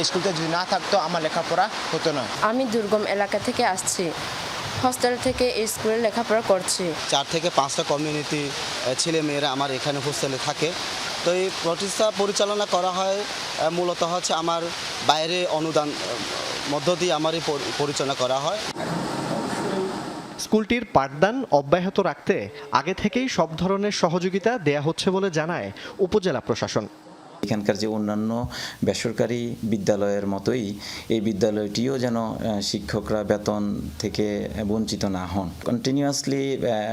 স্কুলটা যদি না থাকতো আমার লেখাপড়া হতো না। আমি দুর্গম এলাকা থেকে আসছি, হোস্টেল থেকে এই স্কুলে লেখাপড়া করছি। 4 থেকে 5টা কমিউনিটি ছেলে মেয়েরা আমার এখানে হোস্টেলে থাকে। তো এই প্রতিষ্ঠা পরিচালনা করা হয় মূলত হচ্ছে আমার বাইরে অনুদান মধ্য দিয়ে আমারই পরিচালনা করা হয়। স্কুলটির পাঠদান অব্যাহত রাখতে আগে থেকেই সব ধরনের সহযোগিতা দেয়া হচ্ছে বলে জানায় উপজেলা প্রশাসন। এখানকার যে অন্যান্য বেসরকারি বিদ্যালয়ের মতোই এই বিদ্যালয়টিও যেন শিক্ষকরা বেতন থেকে বঞ্চিত না হন। কন্টিনিউয়াসলি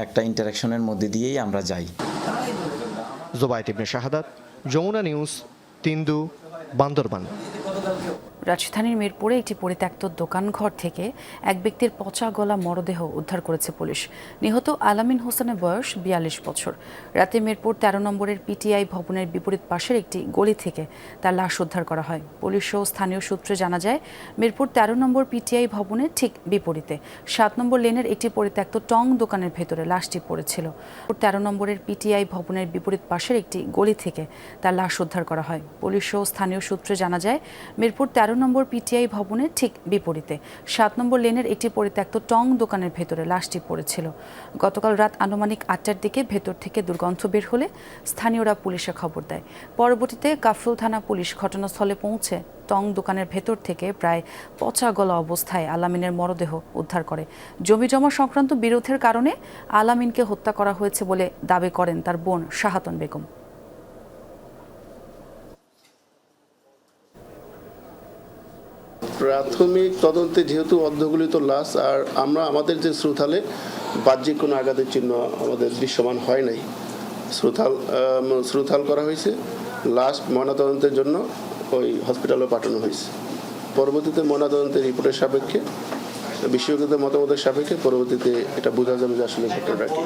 একটা ইন্টারাকশনের মধ্যে দিয়েই আমরা যাই। জোবায়েত ইবনে শাহাদাত, যমুনা নিউজ, তিন্দু, বান্দরবান। রাজধানীর মিরপুরে একটি পরিত্যক্ত দোকানঘর থেকে এক ব্যক্তির পচা গলা মরদেহ উদ্ধার করেছে পুলিশ। নিহত আলামিন হোসেনের বয়স 42 বছর। রাতে মিরপুর 13 নম্বরের পিটিআই ভবনের বিপরীত পাশের একটি গলি থেকে তার লাশ উদ্ধার করা হয়। পুলিশ ও স্থানীয় সূত্রে জানা যায়, মিরপুর 13 নম্বর পিটিআই ভবনের ঠিক বিপরীতে 7 নম্বর লেনের একটি পরিত্যক্ত টং দোকানের ভেতরে লাশটি পড়েছিল। 13 নম্বরের পিটিআই ভবনের বিপরীত পাশের একটি গলি থেকে তার লাশ উদ্ধার করা হয়। পুলিশ ও স্থানীয় সূত্রে জানা যায়, মিরপুর 13 নম্বর পিটিআই ভবনের ঠিক বিপরীতে 7 নম্বর লেনের একটি পরিত্যক্ত টং দোকানের ভেতরে লাশটি পড়েছিল। গতকাল রাত আনুমানিক 8টার দিকে ভেতর থেকে দুর্গন্ধ বের হলে স্থানীয়রা পুলিশে খবর দেয়। পরবর্তীতে কাফরুল থানা পুলিশ ঘটনাস্থলে পৌঁছে টং দোকানের ভেতর থেকে প্রায় পচা গলা অবস্থায় আলামিনের মরদেহ উদ্ধার করে। জমিজমা সংক্রান্ত বিরোধের কারণে আলামিনকে হত্যা করা হয়েছে বলে দাবি করেন তার বোন শাহাতন বেগম। প্রাথমিক তদন্তে যেহেতু অর্ধগলিত লাশ, আর আমাদের যে শ্রুথালে বাহ্যিক কোনো আঘাতের চিহ্ন আমাদের দৃশ্যমান হয় নাই, শ্রুথাল করা হয়েছে। লাশ ময়নাতদন্তের জন্য ওই হসপিটালে পাঠানো হয়েছে। পরবর্তীতে ময়নাতদন্তের রিপোর্টের সাপেক্ষে, বিশেষজ্ঞদের মতামতের সাপেক্ষে পরবর্তীতে এটা বোঝা যাবে যে আসলে ঘটনাটা কি।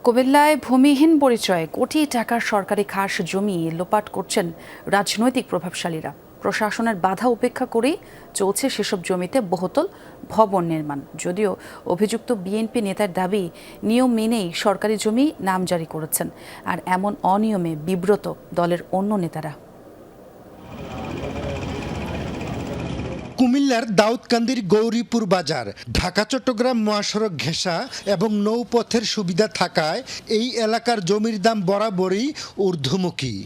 কুমিল্লায় ভূমিহীন পরিচয়ে কোটি টাকার সরকারি খাস জমি লোপাট করছেন রাজনৈতিক প্রভাবশালীরা। প্রশাসনের বাধা উপেক্ষা করেই চলছে সেসব জমিতে বহুতল ভবন নির্মাণ। যদিও অভিযুক্ত বিএনপি নেতার দাবি, নিয়ম মেনেই সরকারি জমি নামজারি করেছেন, আর এমন অনিয়মে বিব্রত দলের অন্য নেতারা। কুমিল্লার দাউদকান্দির গৌরীপুর বাজার ঢাকা চট্টগ্রাম মহাসড়ক ঘেঁষা এবং নৌপথের সুবিধা থাকায় এই এলাকার জমির দাম বরাবরই ঊর্ধ্বমুখী।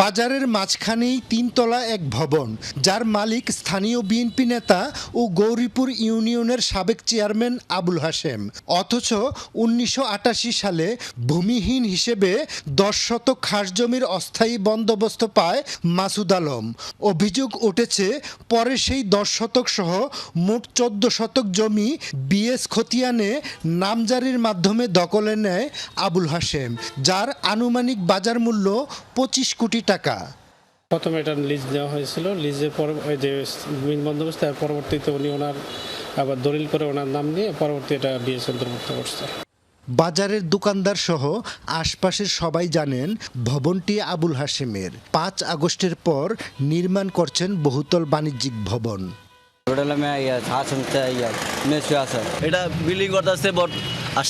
বাজারের মাঝখানেই 3 তলা এক ভবন, যার মালিক স্থানীয় বিএনপি নেতা ও গৌরীপুর ইউনিয়নের সাবেক চেয়ারম্যান আবুল হাশেম। অথচ 1988 সালে ভূমিহীন হিসেবে 10 শতক খাস জমির অস্থায়ী বন্দোবস্ত পায় মাসুদ আলম। অভিযোগ উঠেছে পরে সেই 10 শতক সহ মোট 14 শতক জমি বিএস খতিয়ানে নামজারির মাধ্যমে দখলে নেয় আবুল হাশেম, যার আনুমানিক বাজার মূল্য 25 কোটি টাকা। প্রথমে এটা লিজ দেওয়া হয়েছিল, লিজের পর ওই যে বন্দোবস্ত, পরবর্তীতে উনি ওনার আবার দলিল করে ওনার নাম নিয়ে পরবর্তী এটা বিএস অন্তর্ভুক্ত করছে। বাজারের দোকানদার সহ আশপাশের সবাই জানেন ভবনটি আবুল হাশেমের। 5 আগস্টের পর নির্মাণ করছেন বহুতল বাণিজ্যিক ভবন। এটা বিল্ডিং করতেছে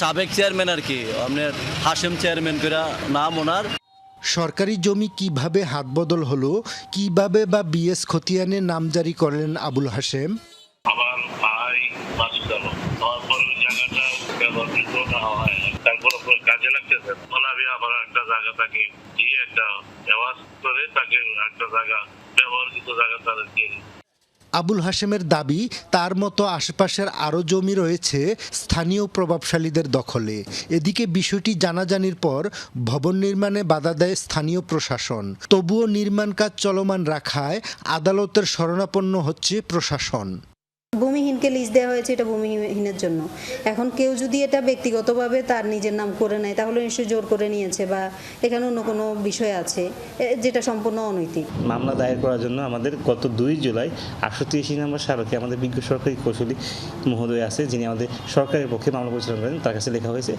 সাবেক চেয়ারম্যান আর কি, আপনার হাশেম চেয়ারম্যান করে নাম ওনার। সরকারি জমি কিভাবে হাতবদল হলো, কিভাবে বা বিএস খতিয়ানে নামজারি করলেন আবুল হাশেম? আমার ভাই মাসুদ আলম, তারপর ওই জায়গাটা ব্যবহৃত না হয়, তারপর কাজে লাগতেছে, তাহলে আমি আবার একটা জায়গা তাকে দিয়ে একটা ব্যবহার করে তাকে একটা জায়গা ব্যবহৃত জায়গা তাদের দিয়ে। আবুল হাশেমের দাবি, তার মতো আশেপাশের আরও জমি রয়েছে স্থানীয় প্রভাবশালীদের দখলে। এদিকে বিষয়টি জানাজানির পর ভবন নির্মাণে বাধা দেয় স্থানীয় প্রশাসন। তবুও নির্মাণ কাজ চলমান রাখায় আদালতের শরণাপন্ন হচ্ছে প্রশাসন। ভূমিহীনকে ভূমিকে লিজ দেওয়া হয়েছে এটা ভূমিহীনের জন্য। এখন কেউ যদি এটা ব্যক্তিগতভাবে তার নিজের নাম করে নেয় তাহলে নিশ্চয়ই জোর করে নিয়েছে বা এখানে অন্য কোনো বিষয় আছে যেটা সম্পূর্ণ অনৈতিক। মামলা দায়ের করার জন্য আমাদের গত 2 জুলাই 883 নম্বর স্মারকে আমাদের বিজ্ঞ সরকারি কৌশলী মহোদয় আছে, যিনি আমাদের সরকারের পক্ষে মামলা পরিচালনা করেন, তার কাছে লেখা হয়েছে।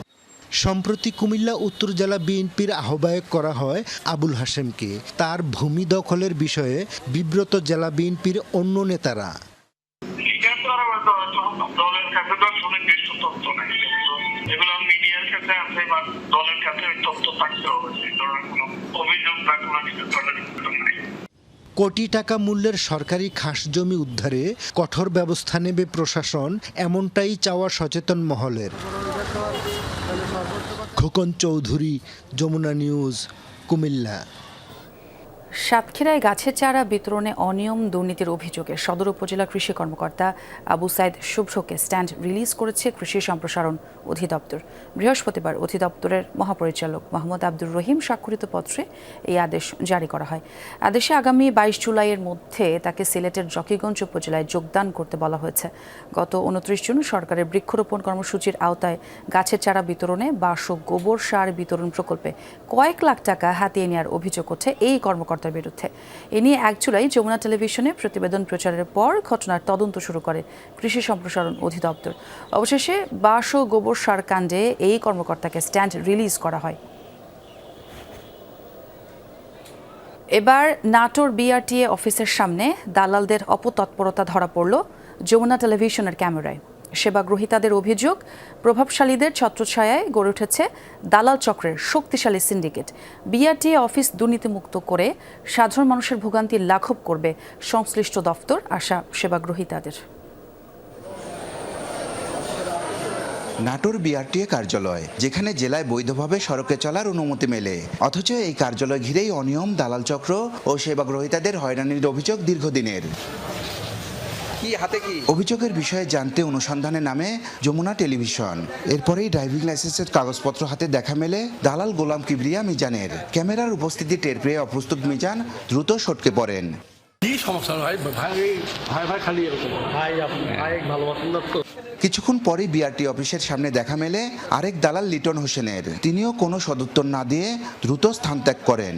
সম্প্রতি কুমিল্লা উত্তর জেলা বিএনপির আহ্বায়ক করা হয় আবুল হাশেমকে। তার ভূমি দখলের বিষয়ে বিব্রত জেলা বিএনপির অন্য নেতারা। দলের কাছে তো আসলে বেশি তথ্য নাই, এগুলো মিডিয়ার কাছে আছে বা দলের কাছে ওই তথ্য থাকতে হবে। এই ধরনের কোনো অভিযোগ বা কোনো কিছু দলের নাই। কোটি টাকা মূল্যের সরকারি খাস জমি উদ্ধারে কঠোর ব্যবস্থা নেবে প্রশাসন, এমনটাই চাওয়া সচেতন মহলের। খোকন চৌধুরী, যমুনা নিউজ, কুমিল্লা। সাতক্ষীরায় গাছের চারা বিতরণে অনিয়ম দুর্নীতির অভিযোগে সদর উপজেলা কৃষি কর্মকর্তা আবু সাইদ শুভ্রকে স্ট্যান্ড রিলিজ করেছে কৃষি সম্প্রসারণ অধিদপ্তর। বৃহস্পতিবার অধিদপ্তরের মহাপরিচালক মোহাম্মদ আব্দুর রহিম স্বাক্ষরিত পত্রে এই আদেশ জারি করা হয়। আদেশে আগামী 22 জুলাইয়ের মধ্যে তাকে সিলেটের জকিগঞ্জ উপজেলায় যোগদান করতে বলা হয়েছে। গত 29 জুন সরকারের বৃক্ষরোপণ কর্মসূচির আওতায় গাছের চারা বিতরণে বাঁশ ও গোবর সার বিতরণ প্রকল্পে কয়েক লাখ টাকা হাতিয়ে নেওয়ার অভিযোগ ওঠে এই কর্মকর্তার বিরুদ্ধে। এ নিয়ে 1 জুলাই যমুনা টেলিভিশনে প্রতিবেদন প্রচারের পর ঘটনার তদন্ত শুরু করে কৃষি সম্প্রসারণ অধিদপ্তর। অবশেষে বাঁশ ও গোবর সার কাণ্ডে এই কর্মকর্তাকে স্ট্যান্ড রিলিজ করা হয়। এবার নাটোর বিআরটিএ অফিসের সামনে দালালদের অপতৎপরতা ধরা পড়ল যমুনা টেলিভিশনের ক্যামেরায়। সেবা গ্রহীতাদের অভিযোগ, প্রভাবশালীদের ছত্রছায়ায় গড়ে উঠেছে দালাল চক্রের শক্তিশালী সিন্ডিকেট। বিআরটিএ অফিস দুর্নীতিমুক্ত করে সাধারণ মানুষের ভোগান্তি লাঘব করবে সংশ্লিষ্ট দফতর, আশা সেবা গ্রহীতাদের। নাটোর বিআরটিএ কার্যালয়, যেখানে জেলায় বৈধভাবে সড়কে চলার অনুমতি মেলে, অথচ এই কার্যালয় ঘিরেই অনিয়ম, দালাল চক্র ও সেবা গ্রহীতাদের হয়রানির অভিযোগ দীর্ঘদিনের। অভিযোগের বিষয়ে জানতে অনুসন্ধানে নামে যমুনা টেলিভিশন। এরপরেই ড্রাইভিং লাইসেন্সের কাগজপত্র হাতে দেখা মেলে দালাল গোলাম কিবরিয়া মিজানের। ক্যামেরার উপস্থিতি টের পেয়ে অপ্রস্তুত মিজান দ্রুত সটকে পড়েন। কিছুক্ষণ পরেই বিআরটি অফিসের সামনে দেখা মেলে আরেক দালাল লিটন হোসেনের। তিনিও কোনো সদুত্তর না দিয়ে দ্রুত স্থান ত্যাগ করেন।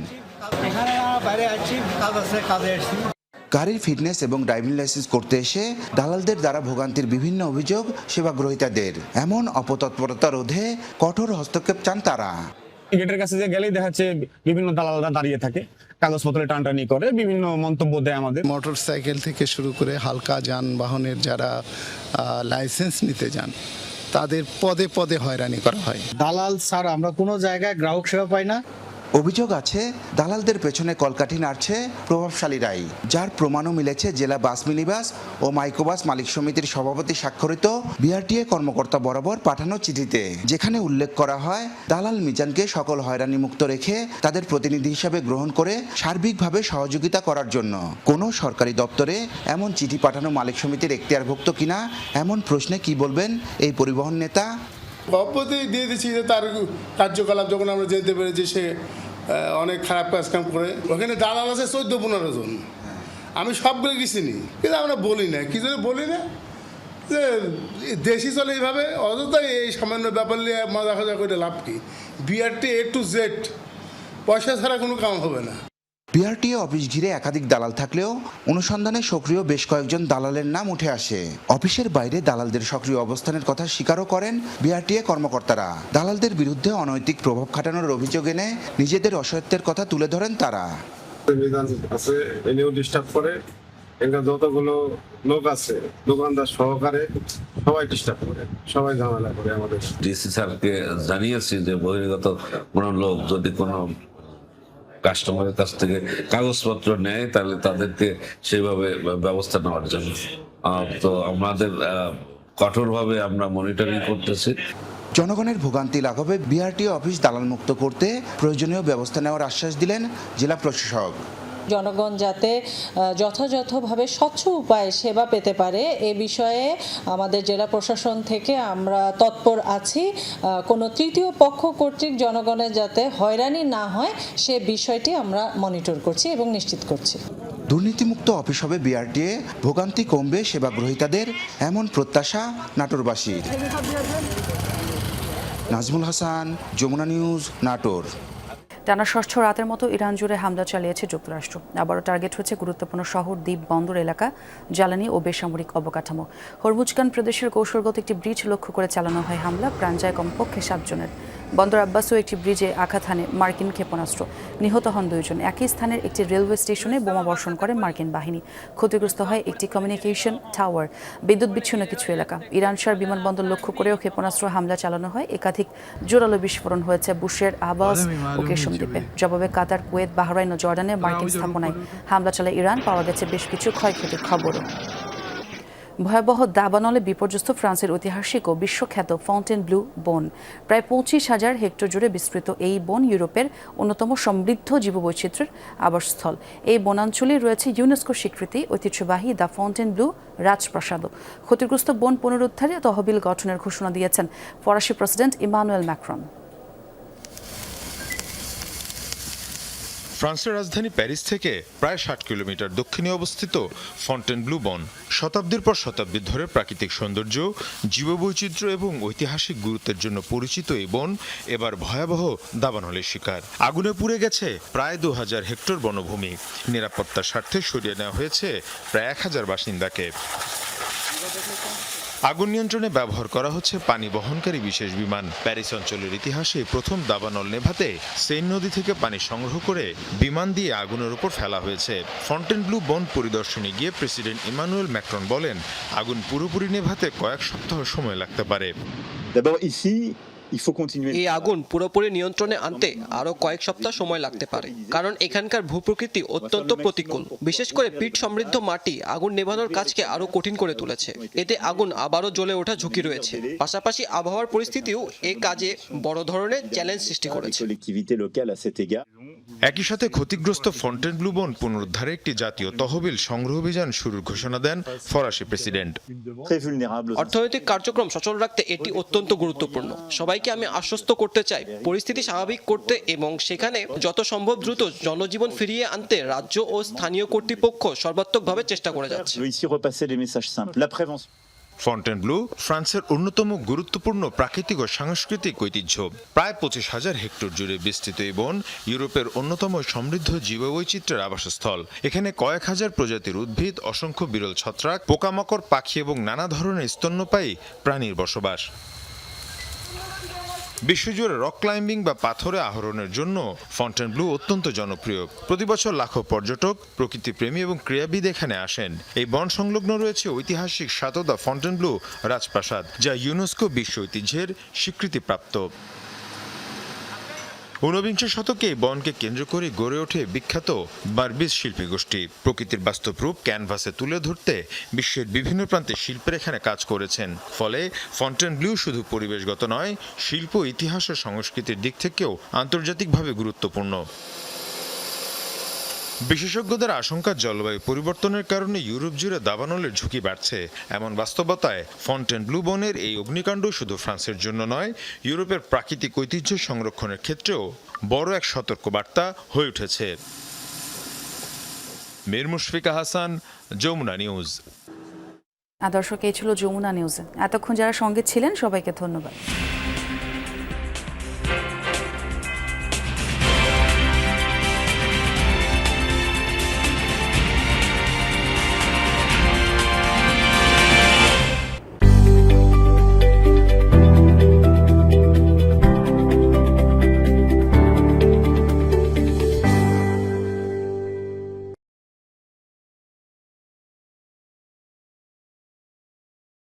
গাড়ির ফিটনেস এবং ড্রাইভিং লাইসেন্স করতে এসে দালালদের দ্বারা ভোগান্তির বিভিন্ন অভিযোগ সেবা গ্রহীতাদের। এমন অপতৎপরতা রোধে কঠোর হস্তক্ষেপ চান তারা। গেটের কাছে যে গেলেই দেখা যাচ্ছে বিভিন্ন দালালরা দাঁড়িয়ে থাকে, কাগজপত্রে টানটানি করে, বিভিন্ন মন্তব্য দেয় আমাদের। মোটর সাইকেল থেকে শুরু করে হালকা যানবাহনের যারা লাইসেন্স নিতে যান তাদের পদে পদে হয়রানি করা হয়। দালাল স্যার আমরা কোনো জায়গায় গ্রাহক সেবা পাই না। অভিযোগ আছে দালালদের পেছনে কলকাঠি নাড়ছে প্রভাবশালীরাই, যার প্রমাণও মিলেছে জেলা বাস মিনিবাস ও মাইক্রোবাস মালিক সমিতির সভাপতি স্বাক্ষরিত বিআরটিএ কর্মকর্তা বরাবর পাঠানো চিঠিতে, যেখানে উল্লেখ করা হয় দালাল মিজানকে সকল হয়রানি মুক্ত রেখে তাদের প্রতিনিধি হিসাবে গ্রহণ করে সার্বিকভাবে সহযোগিতা করার জন্য। কোনো সরকারি দপ্তরে এমন চিঠি পাঠানো মালিক সমিতির এখতিয়ারভুক্ত কিনা এমন প্রশ্নে কি বলবেন এই পরিবহন নেতা? অব্যাহতি দিয়ে দিচ্ছি যে তার কার্যকলাপ যখন আমরা জানতে পেরেছি সে অনেক খারাপ কাজকাম করে। ওখানে দালাল আছে 14-15 জন। আমি সবগুলো কিছু নিই, কিন্তু আমরা বলি না, কি জন্য বলি না যে দেশই চলে এইভাবে, অযথা এই সামান্য ব্যাপার নিয়ে মজা খজা করে লাভ কি? বিআরটি A to Z পয়সা ছাড়া কোনো কাম হবে না। বিআরটিএ অফিস ঘিরে একাধিক দালাল থাকলেও অনুসন্ধানে সক্রিয় বেশ কয়েকজন দালালের নাম উঠে আসে। অফিসের বাইরে দালালদের সক্রিয় অবস্থানের কথা স্বীকারও করেন বিআরটিএ কর্মকর্তারা। দালালদের বিরুদ্ধে অনৈতিক প্রভাব খাটানোর অভিযোগ এনে নিজেদের অসত্যের কথা তুলে ধরেন তারা। ডিস্টার্ব করে, এখানে যতগুলো লোক আছে দোকানদার সহকারে সবাই ডিস্টার্ব করে, সবাই ঝামেলা করে। আমাদের ডিসি স্যারকে জানিয়েছি যে বহির্গত কোনো লোক যদি কোনো কাস্টমারের কাছ থেকে কাগজপত্র নেয় তাহলে তাদেরকে সেইভাবে ব্যবস্থা নেওয়ার জন্য। তো আমাদের কঠোরভাবে আমরা মনিটরিং করতেছি। জনগণের ভোগান্তি লাঘবে বিআরটিএ অফিস দালাল মুক্ত করতে প্রয়োজনীয় ব্যবস্থা নেওয়ার আশ্বাস দিলেন জেলা প্রশাসক। জনগণ যাতে যথাযথভাবে স্বচ্ছ উপায়ে সেবা পেতে পারে এ বিষয়ে আমাদের জেলা প্রশাসন থেকে আমরা তৎপর আছি। কোনো তৃতীয় পক্ষ কর্তৃক জনগণের যাতে হয়রানি না হয় সে বিষয়টি আমরা মনিটর করছি এবং নিশ্চিত করছি। দুর্নীতিমুক্ত অফিস হবে বিআরটিএ, ভোগান্তি কমবে সেবা গ্রহীতাদের, এমন প্রত্যাশা নাটোরবাসীর। নাজমুল হাসান, যমুনা নিউজ, নাটোর। টানা ষষ্ঠ রাতের মতো ইরান জুড়ে হামলা চালিয়েছে যুক্তরাষ্ট্র। আবারও টার্গেট হচ্ছে গুরুত্বপূর্ণ শহর, দ্বীপ, বন্দর এলাকা, জ্বালানি ও বেসামরিক অবকাঠামো। হরমুজগান প্রদেশের কৌশলগত একটি ব্রিজ লক্ষ্য করে চালানো হয় হামলা, প্রাণ যায় কমপক্ষে 7 জনের। বন্দর আব্বাসও একটি ব্রিজে আঘাত হানে মার্কিন ক্ষেপণাস্ত্র, নিহত হন 2 জন। একই স্থানের একটি রেলওয়ে স্টেশনে বোমা বর্ষণ করে মার্কিন বাহিনী, ক্ষতিগ্রস্ত হয় একটি কমিউনিকেশন টাওয়ার, বিদ্যুৎ বিচ্ছিন্ন কিছু এলাকা। ইরান শার বিমানবন্দর লক্ষ্য করেও ক্ষেপণাস্ত্র হামলা চালানো হয়। একাধিক জোরালো বিস্ফোরণ হয়েছে বুশের, আবাস ও কেশম দ্বীপে। জবাবে কাতার, কুয়েত, বাহরাইন ও জর্ডানে মার্কিন স্থাপনায় হামলা চালায় ইরান। পাওয়া গেছে বেশ কিছু ক্ষয়ক্ষতির খবরও। ভয়াবহ দাবানলে বিপর্যস্ত ফ্রান্সের ঐতিহাসিক ও বিশ্বখ্যাত ফন্টেনব্লু বন। প্রায় 25,000 হেক্টর জুড়ে বিস্তৃত এই বন ইউরোপের অন্যতম সমৃদ্ধ জীববৈচিত্র্যের আবাসস্থল। এই বনাঞ্চলে রয়েছে ইউনেস্কো স্বীকৃতি ঐতিহ্যবাহী দ্য ফন্টেনব্লু রাজপ্রাসাদও। ক্ষতিগ্রস্ত বন পুনরুদ্ধারে তহবিল গঠনের ঘোষণা দিয়েছেন ফরাসি প্রেসিডেন্ট ইমানুয়েল ম্যাক্রন। ফ্রান্সের রাজধানী প্যারিস থেকে প্রায় 60 কিলোমিটার দক্ষিণে অবস্থিত ফন্টেনব্লু বন শতাব্দীর পর শতাব্দী ধরে প্রাকৃতিক সৌন্দর্য, জীববৈচিত্র্য এবং ঐতিহাসিক গুরুত্বের জন্য পরিচিত এই বন এবার ভয়াবহ দাবানলের শিকার। আগুনে পুড়ে গেছে প্রায় 2000 হেক্টর বনভূমি। নিরাপত্তার স্বার্থে সরিয়ে নেওয়া হয়েছে প্রায় 1000 বাসিন্দাকে। আগুন নিয়ন্ত্রণে ব্যবহার করা হচ্ছে পানি বহনকারী বিশেষ বিমান। প্যারিস অঞ্চলের ইতিহাসে প্রথম দাবানল নেভাতে সেইন নদী থেকে পানি সংগ্রহ করে বিমান দিয়ে আগুনের উপর ফেলা হয়েছে। ফন্টেনব্লু বন পরিদর্শনে গিয়ে প্রেসিডেন্ট ইমানুয়েল ম্যাক্রন বলেন, আগুন পুরোপুরি নেভাতে কয়েক সপ্তাহ সময় লাগতে পারে। এই আগুন পুরোপুরি নিয়ন্ত্রণে আনতে আরো কয়েক সপ্তাহ সময় লাগতে পারে, কারণ এখানকার ভূপ্রকৃতি অত্যন্ত প্রতিকূল। বিশেষ করে পিট সমৃদ্ধ মাটি আগুন নেভানোর কাজকে আরো কঠিন করে তুলেছে। এতে আগুন আবারও জ্বলে ওঠা ঝুঁকি রয়েছে। পাশাপাশি আবহাওয়ার পরিস্থিতিও এই কাজে বড় ধরনের চ্যালেঞ্জ সৃষ্টি করেছে। একই সাথে ক্ষতিগ্রস্ত ফন্টেনব্লু বন পুনরুদ্ধারে একটি জাতীয় তহবিল সংগ্রহ অভিযান শুরুর ঘোষণা দেন ফরাসি প্রেসিডেন্ট। অর্থনৈতিক কার্যক্রম সচল রাখতে এটি অত্যন্ত গুরুত্বপূর্ণ। সবাইকে আমি আশ্বস্ত করতে চাই, পরিস্থিতি স্বাভাবিক করতে এবং সেখানে যত সম্ভব দ্রুত জনজীবন ফিরিয়ে আনতে রাজ্য ও স্থানীয় কর্তৃপক্ষ সর্বাত্মকভাবে চেষ্টা করে যাচ্ছে। ফন্টেনব্লু ফ্রান্সের অন্যতম গুরুত্বপূর্ণ প্রাকৃতিক ও সাংস্কৃতিক ঐতিহ্য। প্রায় 25,000 হেক্টর জুড়ে বিস্তৃত এই বন ইউরোপের অন্যতম সমৃদ্ধ জীববৈচিত্র্যের আবাসস্থল। এখানে কয়েক হাজার প্রজাতির উদ্ভিদ, অসংখ্য বিরল ছত্রাক, পোকামাকড়, পাখি এবং নানা ধরনের স্তন্যপায়ী প্রাণীর বসবাস। বিশ্বজুড়ে রক ক্লাইম্বিং বা পাথরে আরোহণের জন্য ফন্টেনব্লু অত্যন্ত জনপ্রিয়। প্রতি বছর লাখো পর্যটক, প্রকৃতিপ্রেমী এবং ক্রীড়াবিদ এখানে আসেন। এই বন সংলগ্ন রয়েছে ঐতিহাসিক দ্য ফন্টেনব্লু রাজপ্রাসাদ, যা ইউনেস্কো বিশ্ব ঐতিহ্যের স্বীকৃতিপ্রাপ্ত। 19বিংশ শতকে এই বনকে কেন্দ্র করে গড়ে ওঠে বিখ্যাত বার্বিজ শিল্পী গোষ্ঠী। প্রকৃতির বাস্তব রূপ ক্যানভাসে তুলে ধরতে বিশ্বের বিভিন্ন প্রান্তে শিল্পীরা এখানে কাজ করেছেন। ফলে ফন্টেনব্লু শুধু পরিবেশগত নয়, শিল্প, ইতিহাস ও সংস্কৃতির দিক থেকেও আন্তর্জাতিকভাবে গুরুত্বপূর্ণ। বিশেষজ্ঞদের আশঙ্কা, জলবায়ু পরিবর্তনের কারণে ইউরোপ জুড়ে দাবানলের ঝুঁকি বাড়ছে। এমন বাস্তবতায় ফন্টেনব্লু বনের এই অগ্নিকাণ্ড শুধু ফ্রান্সের জন্য নয়, ইউরোপের প্রাকৃতিক ঐতিহ্য সংরক্ষণের ক্ষেত্রেও বড় এক সতর্কবার্তা হয়ে উঠেছে। মীর মুশফিকা হাসান, যমুনা নিউজ। দর্শক, এই ছিল যমুনা নিউজ। এতক্ষণ যারা সঙ্গে ছিলেন সবাইকে ধন্যবাদ।